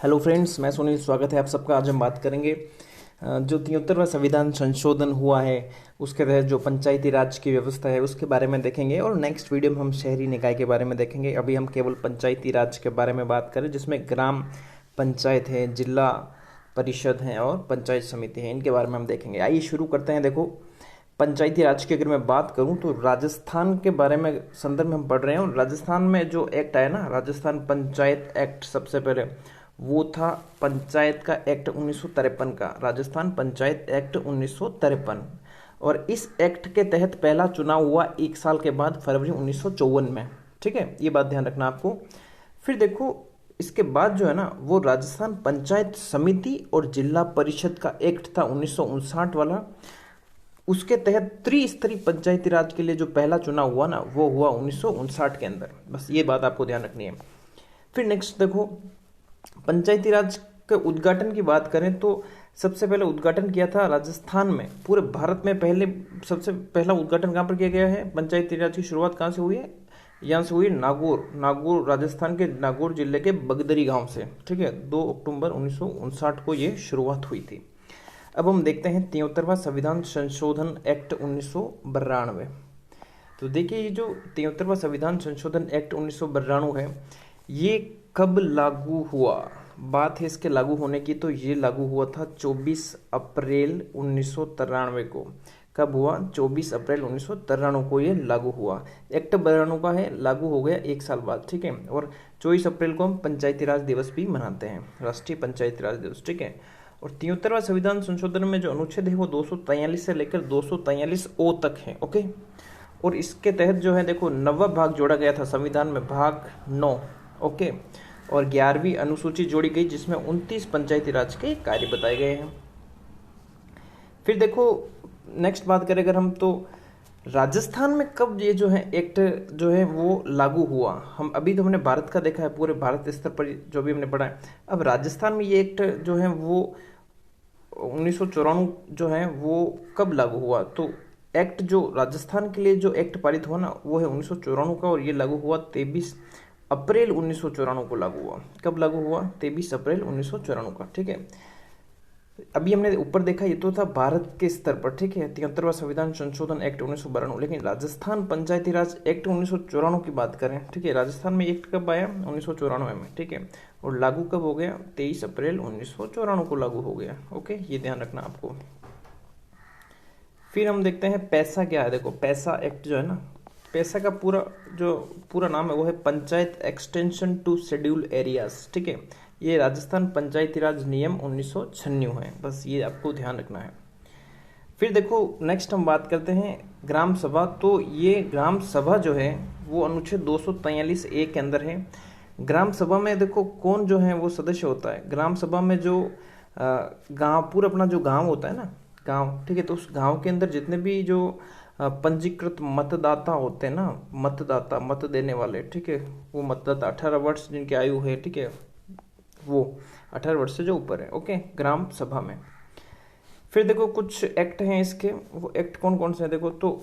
Hello friends, मैं सुनील। स्वागत है आप सबका। आज हम बात करेंगे जो 73वां संविधान संशोधन हुआ है उसके तहत जो पंचायती राज की व्यवस्था है उसके बारे में देखेंगे, और नेक्स्ट वीडियो में हम शहरी निकाय के बारे में देखेंगे। अभी हम केवल पंचायती राज के बारे में बात करें, जिसमें ग्राम पंचायत है, जिला परिषद है और पंचायत समिति है। इनके बारे में हम देखेंगे। आइए शुरू करते हैं। देखो, पंचायती राज की अगर मैं बात करूं तो राजस्थान के बारे में संदर्भ में हम पढ़ रहे हैं, और राजस्थान में जो एक्ट आया ना, राजस्थान पंचायत एक्ट, सबसे पहले वो था पंचायत का एक्ट 1953 का, राजस्थान पंचायत एक्ट 1953। और इस एक्ट के तहत पहला चुनाव हुआ 1 साल के बाद, फरवरी 1954 में। ठीक है, ये बात ध्यान रखना आपको। फिर देखो, इसके बाद जो है ना, वो राजस्थान पंचायत समिति और जिला परिषद का एक्ट था 1959 वाला। उसके तहत त्रिस्तरीय पंचायती राज के लिए जो पहला चुनाव हुआ ना, वो हुआ 1959 के अंदर। बस ये बात आपको ध्यान रखनी है। फिर नेक्स्ट देखो, पंचायती राज के उद्घाटन की बात करें तो सबसे पहले उद्घाटन किया था राजस्थान में। पूरे भारत में सबसे पहला उद्घाटन कहाँ पर किया गया है? पंचायती राज की शुरुआत कहाँ से हुई है? यहाँ से हुई नागौर, राजस्थान के नागौर जिले के बगदरी गांव से। ठीक है, 2 अक्टूबर 1959 को ये शुरुआत हुई थी। अब हम देखते हैं 73वां संविधान संशोधन एक्ट 1992। तो देखिए, ये जो 73वां संविधान संशोधन एक्ट 1992 है, ये कब लागू हुआ? बात है इसके लागू होने की, तो ये लागू हुआ था 24 अप्रैल 1993 को। कब हुआ? 24 अप्रैल 1993 को ये लागू हुआ। एक्ट 92 का है, लागू हो गया 1 साल बाद। ठीक है, और 24 अप्रैल को हम पंचायती राज दिवस भी मनाते हैं, राष्ट्रीय पंचायती राज दिवस। ठीक है, और 73वां संविधान संशोधन में जो अनुच्छेद है वो 243 से लेकर 243 ओ तक है। ओके, और इसके तहत जो है, देखो, 9वां भाग जोड़ा गया था संविधान में, भाग 9। ओके, और 11वीं अनुसूची जोड़ी गई, जिसमें 29 पंचायती राज के कार्य बताए गए हैं। फिर देखो, नेक्स्ट बात करें अगर हम, तो राजस्थान में कब ये जो है एक्ट जो है वो लागू हुआ? अभी तो हमने भारत का देखा है, पूरे भारत स्तर पर जो भी हमने पढ़ा है। अब राजस्थान में ये एक्ट जो है वो 1994 जो है वो कब लागू हुआ? तो एक्ट जो राजस्थान के लिए जो एक्ट पारित हुआ ना, वो है 1994 का, और ये लागू हुआ 23 अप्रैल 1994 को लागू हुआ। कब लागू हुआ? 23 अप्रैल 1994 का। ठीक है, अभी हमने ऊपर देखा, ये तो था भारत के स्तर पर। ठीक है, 73वां संविधान संशोधन एक्ट 1992। लेकिन राजस्थान पंचायती राज एक्ट 1994 की बात करें, ठीक है, राजस्थान में एक्ट कब आया? 1994 में। ठीक है, और लागू कब हो गया? 23 अप्रैल 1994 को लागू हो गया। ओके, ये ध्यान रखना आपको। फिर हम देखते हैं पैसा क्या है। देखो, पैसा एक्ट जो है ना, पैसा का पूरा नाम है वो है panchayat extension to scheduled areas. ठीक है, ये राजस्थान पंचायती राज नियम 1996 है। बस ये आपको ध्यान रखना है। फिर देखो, नेक्स्ट हम बात करते हैं ग्राम सभा। तो ये ग्राम सभा जो है वो अनुच्छेद 243 ए के अंदर है। ग्राम सभा में देखो कौन जो है वो सदस्य होता है। ग्राम सभा में जो गांव, पूरा अपना जो गांव होता है ना, गांव, ठीक है, तो उस गांव के अंदर जितने भी जो पंजीकृत मतदाता होते हैं ना, मतदाता, मत देने वाले, ठीक है, वो मतदाता 18 वर्ष जिनकी आयु है, ठीक है, वो 18 वर्ष से जो ऊपर है। ओके, ग्राम सभा में। फिर देखो, कुछ एक्ट हैं इसके। वो एक्ट कौन कौन से हैं? देखो, तो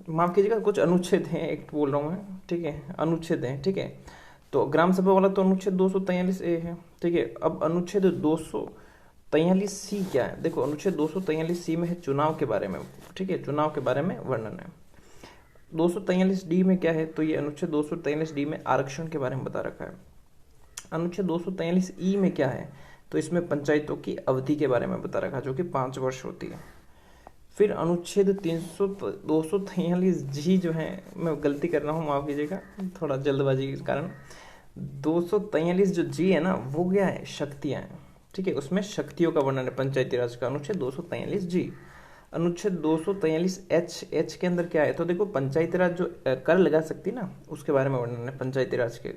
माफ कीजिएगा, कुछ अनुच्छेद हैं, एक्ट बोल रहा हूँ मैं। ठीक है, अनुच्छेद हैं। ठीक है, तो ग्राम सभा वाला तो अनुच्छेद 243 ए है। ठीक है, अब अनुच्छेद 243 सी क्या है? देखो, अनुच्छेद 243 सी में है चुनाव के बारे में। ठीक है, चुनाव के बारे में वर्णन है। 243 डी में क्या है? तो ये अनुच्छेद 243 डी में आरक्षण के बारे में बता रखा है। अनुच्छेद 243 ई में क्या है? तो इसमें पंचायतों की अवधि के बारे में बता रखा है, जो कि 5 वर्ष होती है। फिर अनुच्छेद 243 जी जो है, मैं गलती कर रहा हूँ, माफ कीजिएगा, थोड़ा जल्दबाजी के कारण। 243 जो जी है ना, वो क्या है? शक्तियाँ हैं। ठीक है, उसमें शक्तियों का वर्णन है पंचायती राज का, अनुच्छेद 243 जी। अनुच्छेद 243 एच के अंदर क्या है? तो देखो, पंचायती राज जो कर लगा सकती है ना, उसके बारे में वर्णन है पंचायती राज के।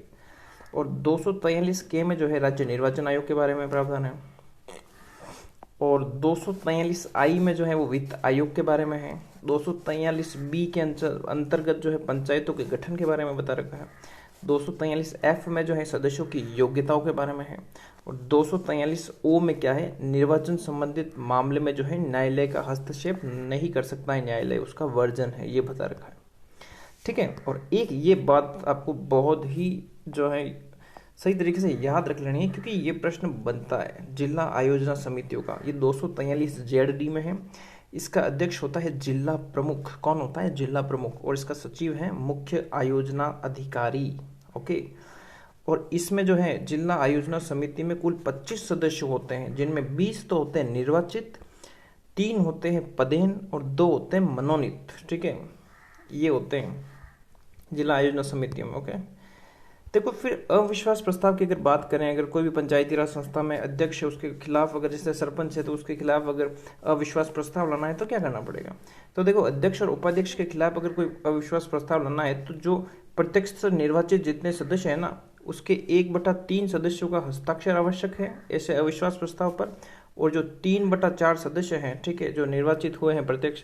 और 243 के में जो है राज्य निर्वाचन आयोग के बारे में प्रावधान है। और 243 आई में जो है वो वित्त आयोग के बारे में है। 243 बी के अंतर्गत जो है पंचायतों के गठन के बारे में बता रखा है। 243 एफ में जो है सदस्यों की योग्यताओं के बारे में है। और 243 ओ में क्या है? निर्वाचन संबंधित मामले में जो है न्यायालय का हस्तक्षेप नहीं कर सकता है न्यायालय, उसका वर्जन है, ये बता रखा है। ठीक है, और एक ये बात आपको बहुत ही जो है सही तरीके से याद रख लेनी है, क्योंकि ये प्रश्न बनता है जिला आयोजना समितियों का। ये 243 जेडडी में है। इसका अध्यक्ष होता है जिला प्रमुख। कौन होता है? जिला प्रमुख। और इसका सचिव है मुख्य आयोजना अधिकारी। ओके। और इसमें जो है जिला आयोजना समिति में कुल 25 सदस्य होते हैं, जिनमें 20 तो होते हैं निर्वाचित, 3 होते हैं पदेन और 2 होते हैं मनोनीत। ठीक है, ये होते हैं जिला आयोजना समितियों में। ओके। देखो, फिर अविश्वास प्रस्ताव की अगर बात करें, अगर कोई भी पंचायती राज संस्था में अध्यक्ष है, उसके खिलाफ अगर जैसे सरपंच है तो उसके खिलाफ अगर अविश्वास प्रस्ताव लाना है तो क्या करना पड़ेगा? तो देखो, अध्यक्ष और उपाध्यक्ष के खिलाफ अगर कोई अविश्वास प्रस्ताव लाना है तो जो प्रत्यक्ष से निर्वाचित जितने सदस्य है ना, उसके 1/3 सदस्यों का हस्ताक्षर आवश्यक है ऐसे अविश्वास प्रस्ताव पर। और जो 3/4 सदस्य हैं, ठीक है, जो निर्वाचित हुए हैं प्रत्यक्ष,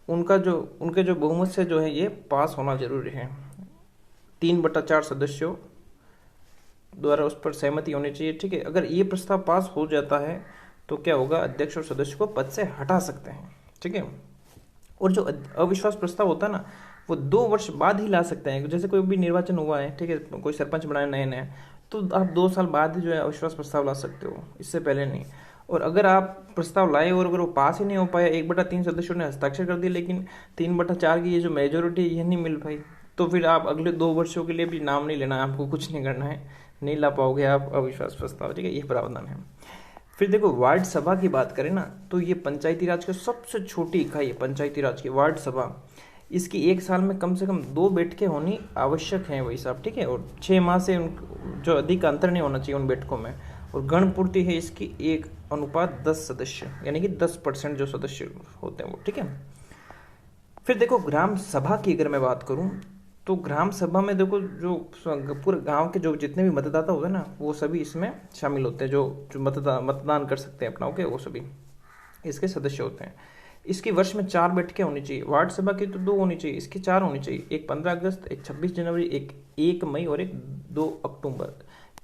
उनके जो बहुमत से जो है ये पास होना जरूरी है। 3/4 सदस्यों द्वारा उस पर सहमति होनी चाहिए। ठीक है, अगर ये प्रस्ताव पास हो जाता है तो क्या होगा? अध्यक्ष और सदस्य को पद से हटा सकते हैं। ठीक है। और जो अविश्वास प्रस्ताव होता है ना, वो 2 वर्ष बाद ही ला सकते हैं। जैसे कोई भी निर्वाचन हुआ है, ठीक है, कोई सरपंच बनाया नए नए, तो आप 2 साल बाद ही जो है अविश्वास प्रस्ताव ला सकते हो, इससे पहले नहीं। और अगर आप प्रस्ताव लाए और अगर वो पास ही नहीं हो पाया, 1/3 सदस्यों ने हस्ताक्षर कर दिए लेकिन 3/4 की ये जो मेजोरिटी ये नहीं मिल पाई, तो फिर आप अगले 2 वर्षों के लिए भी नाम नहीं लेना है, आपको कुछ नहीं करना है, नहीं ला पाओगे आप अविश्वास प्रस्ताव। ठीक है, ये प्रावधान है। फिर देखो, वार्ड सभा की बात करें ना, तो ये पंचायती राज की सबसे छोटी इकाई है। पंचायती राज की वार्ड सभा, इसकी 1 साल में कम से कम 2 बैठकें होनी आवश्यक हैं वही साहब। ठीक है, और 6 माह से जो अधिक अंतर नहीं होना चाहिए उन बैठकों में। और गणपूर्ति है इसकी 1:10 सदस्य, यानी कि 10% जो सदस्य होते हैं वो। ठीक है। फिर देखो, ग्राम सभा की अगर मैं बात करूं, तो ग्राम सभा में देखो, जो पूरे गांव के जो जितने भी मतदाता होते हैं ना, वो सभी इसमें शामिल होते हैं। जो मतदान कर सकते हैं अपना, ओके, वो सभी इसके सदस्य होते हैं। इसकी वर्ष में 4 बैठकें होनी चाहिए। वार्ड सभा की तो 2 होनी चाहिए, इसकी 4 होनी चाहिए। एक 15 अगस्त, एक 26 जनवरी, एक 1 मई और एक 2 अक्टूबर,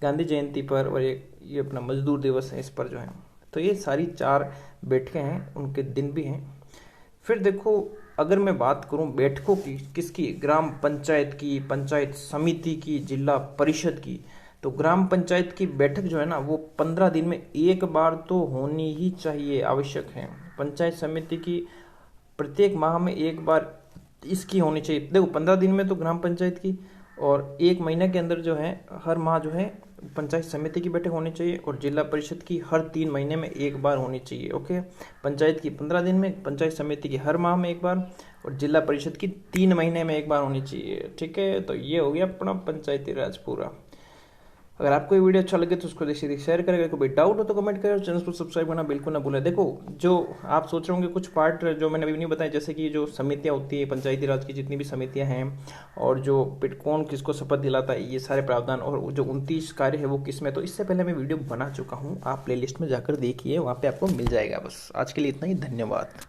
गांधी जयंती पर, और एक ये अपना मजदूर दिवस है, इस पर जो है। तो ये सारी 4 बैठकें हैं, उनके दिन भी हैं। फिर देखो, अगर मैं बात करूं बैठकों की, किसकी? ग्राम पंचायत की, पंचायत समिति की, जिला परिषद की, तो ग्राम पंचायत की बैठक जो है ना, वो 15 दिन में 1 बार तो होनी ही चाहिए, आवश्यक है। पंचायत समिति की प्रत्येक माह में 1 बार इसकी होनी चाहिए। देखो, 15 दिन में तो ग्राम पंचायत की, और 1 महीने के अंदर जो है हर माह जो है पंचायत समिति की बैठक होनी चाहिए, और जिला परिषद की हर 3 महीने में 1 बार होनी चाहिए। ओके, पंचायत की 15 दिन में, पंचायत समिति की हर माह में 1 बार, और जिला परिषद की 3 महीने में 1 बार होनी चाहिए। ठीक है, तो ये हो गया अपना पंचायती राज पूरा। अगर आपको ये वीडियो अच्छा लगे तो उसको जैसे शेयर करें। अगर कोई डाउट हो तो कमेंट करें, और चैनल को सब्सक्राइब करना बिल्कुल ना भूलें। देखो, जो आप सोच रहे होंगे कुछ पार्ट जो मैंने अभी नहीं बताया, जैसे कि जो समितियां होती है पंचायती राज की, जितनी भी समितियां हैं, और जो कौन किसको शपथ दिलाता है, ये सारे प्रावधान, और जो 29 कार्य है वो किस में, तो इससे पहले मैं वीडियो बना चुका हूँ, आप प्ले लिस्ट में जाकर देखिए, वहाँ पर आपको मिल जाएगा। बस आज के लिए इतना ही, धन्यवाद।